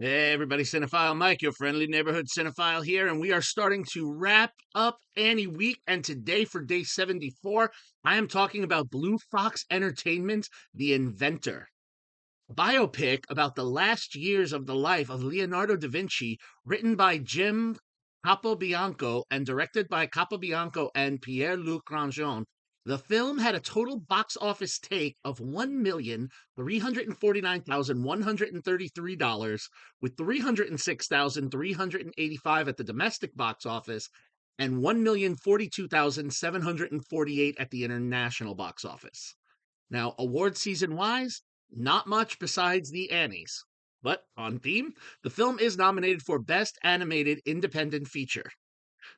Hey, everybody, Cinephile Mike, your friendly neighborhood cinephile here, and we are starting to wrap up Annie Week. And today, for day 74, I am talking about Blue Fox Entertainment's The Inventor, a biopic about the last years of the life of Leonardo da Vinci, written by Jim Capobianco and directed by Capobianco and Pierre-Luc Granjon. The film had a total box office take of $1,349,133, with $306,385 at the domestic box office and $1,042,748 at the international box office. Now, award season wise, not much besides the Annies. But on theme, the film is nominated for Best Animated Independent Feature.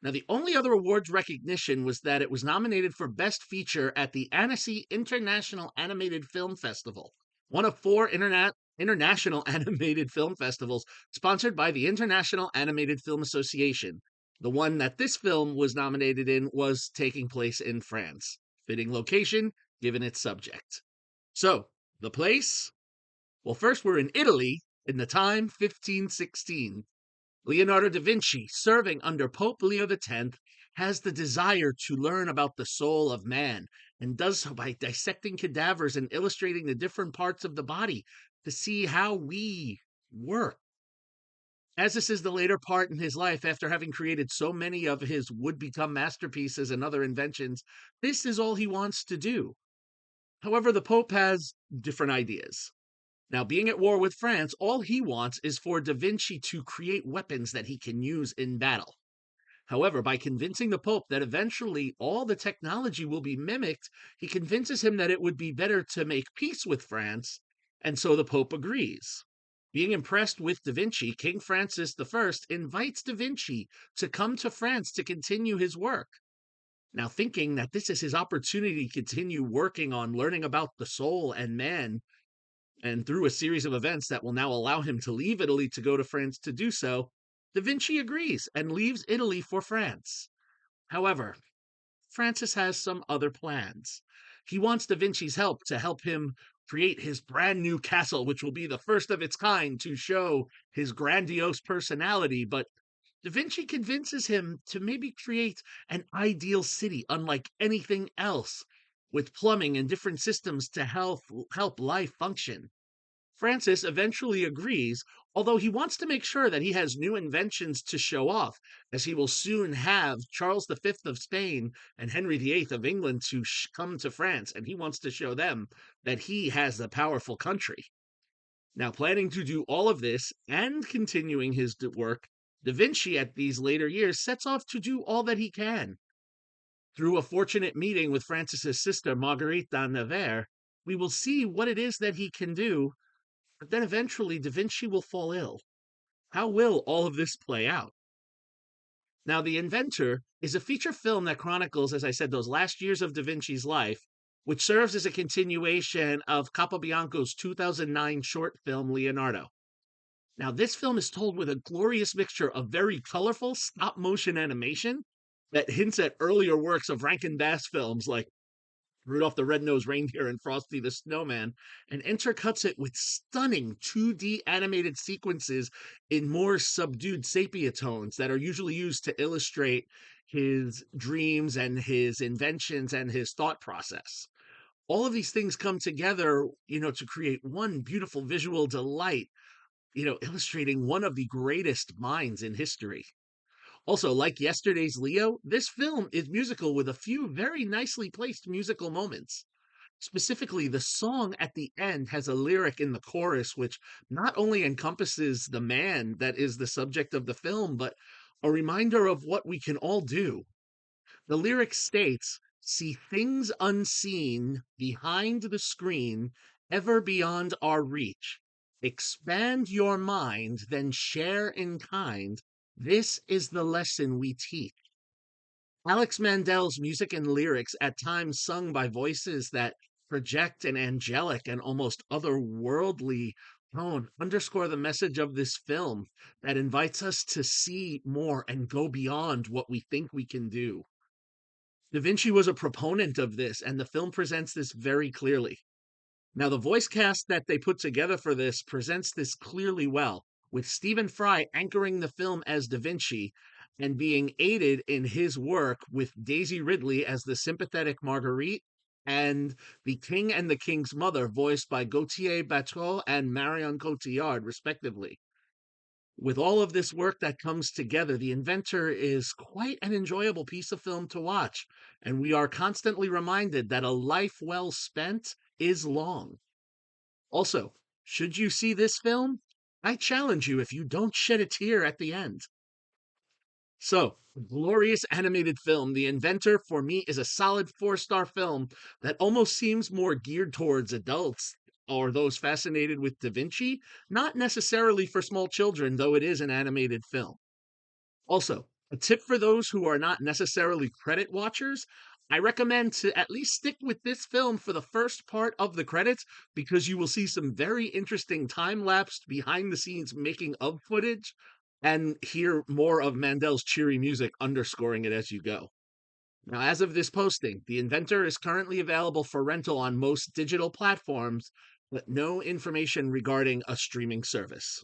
Now, the only other awards recognition was that it was nominated for Best Feature at the Annecy International Animated Film Festival, one of four international animated film festivals sponsored by the International Animated Film Association. The one that this film was nominated in was taking place in France. Fitting location, given its subject. So, the place? Well, first we're in Italy in the time 1516. Leonardo da Vinci, serving under Pope Leo X, has the desire to learn about the soul of man, and does so by dissecting cadavers and illustrating the different parts of the body to see how we work. As this is the later part in his life, after having created so many of his would-become masterpieces and other inventions, this is all he wants to do. However, the Pope has different ideas. Now, being at war with France, all he wants is for Da Vinci to create weapons that he can use in battle. However, by convincing the Pope that eventually all the technology will be mimicked, he convinces him that it would be better to make peace with France, and so the Pope agrees. Being impressed with Da Vinci, King Francis I invites Da Vinci to come to France to continue his work. Now, thinking that this is his opportunity to continue working on learning about the soul and man, and through a series of events that will now allow him to leave Italy to go to France to do so, Da Vinci agrees and leaves Italy for France. However, Francis has some other plans. He wants Da Vinci's help to help him create his brand new castle, which will be the first of its kind to show his grandiose personality, but Da Vinci convinces him to maybe create an ideal city unlike anything else, with plumbing and different systems to help life function. Francis eventually agrees, although he wants to make sure that he has new inventions to show off, as he will soon have Charles V of Spain and Henry VIII of England to come to France, and he wants to show them that he has a powerful country. Now, planning to do all of this and continuing his work, Da Vinci at these later years sets off to do all that he can. Through a fortunate meeting with Francis's sister, Margherita Nevers, we will see what it is that he can do, but then eventually Da Vinci will fall ill. How will all of this play out? Now, The Inventor is a feature film that chronicles, as I said, those last years of Da Vinci's life, which serves as a continuation of Capobianco's 2009 short film, Leonardo. Now, this film is told with a glorious mixture of very colorful stop motion animation that hints at earlier works of Rankin Bass films like Rudolph the Red-Nosed Reindeer and Frosty the Snowman, and intercuts it with stunning 2D animated sequences in more subdued sepia tones that are usually used to illustrate his dreams and his inventions and his thought process. All of these things come together, to create one beautiful visual delight, illustrating one of the greatest minds in history. Also, like yesterday's Leo, this film is musical with a few very nicely placed musical moments. Specifically, the song at the end has a lyric in the chorus which not only encompasses the man that is the subject of the film, but a reminder of what we can all do. The lyric states, "See things unseen behind the screen, ever beyond our reach. Expand your mind, then share in kind. This is the lesson we teach." Alex Mandel's music and lyrics, at times sung by voices that project an angelic and almost otherworldly tone, underscore the message of this film that invites us to see more and go beyond what we think we can do. Da Vinci was a proponent of this, and the film presents this very clearly. Now, the voice cast that they put together for this presents this clearly well, with Stephen Fry anchoring the film as Da Vinci and being aided in his work with Daisy Ridley as the sympathetic Marguerite and the King and the King's Mother, voiced by Gautier Bateau and Marion Cotillard, respectively. With all of this work that comes together, The Inventor is quite an enjoyable piece of film to watch, and we are constantly reminded that a life well spent is long. Also, should you see this film, I challenge you if you don't shed a tear at the end. So, glorious animated film, The Inventor, for me, is a solid 4-star film that almost seems more geared towards adults or those fascinated with Da Vinci, not necessarily for small children, though it is an animated film. Also, a tip for those who are not necessarily credit watchers, I recommend to at least stick with this film for the first part of the credits because you will see some very interesting time-lapsed behind-the-scenes making of footage and hear more of Mandel's cheery music underscoring it as you go. Now, as of this posting, The Inventor is currently available for rental on most digital platforms, but no information regarding a streaming service.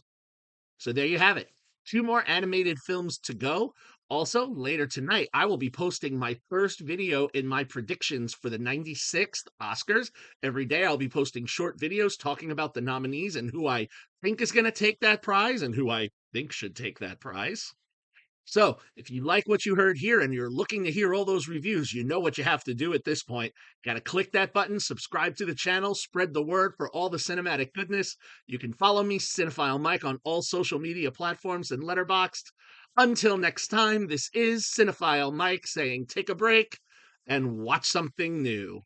So there you have it. 2 more animated films to go. Also, later tonight, I will be posting my first video in my predictions for the 96th Oscars. Every day, I'll be posting short videos talking about the nominees and who I think is going to take that prize and who I think should take that prize. So, if you like what you heard here and you're looking to hear all those reviews, you know what you have to do at this point. Got to click that button, subscribe to the channel, spread the word for all the cinematic goodness. You can follow me, Cinephile Mike, on all social media platforms and Letterboxd. Until next time, this is Cinephile Mike saying take a break and watch something new.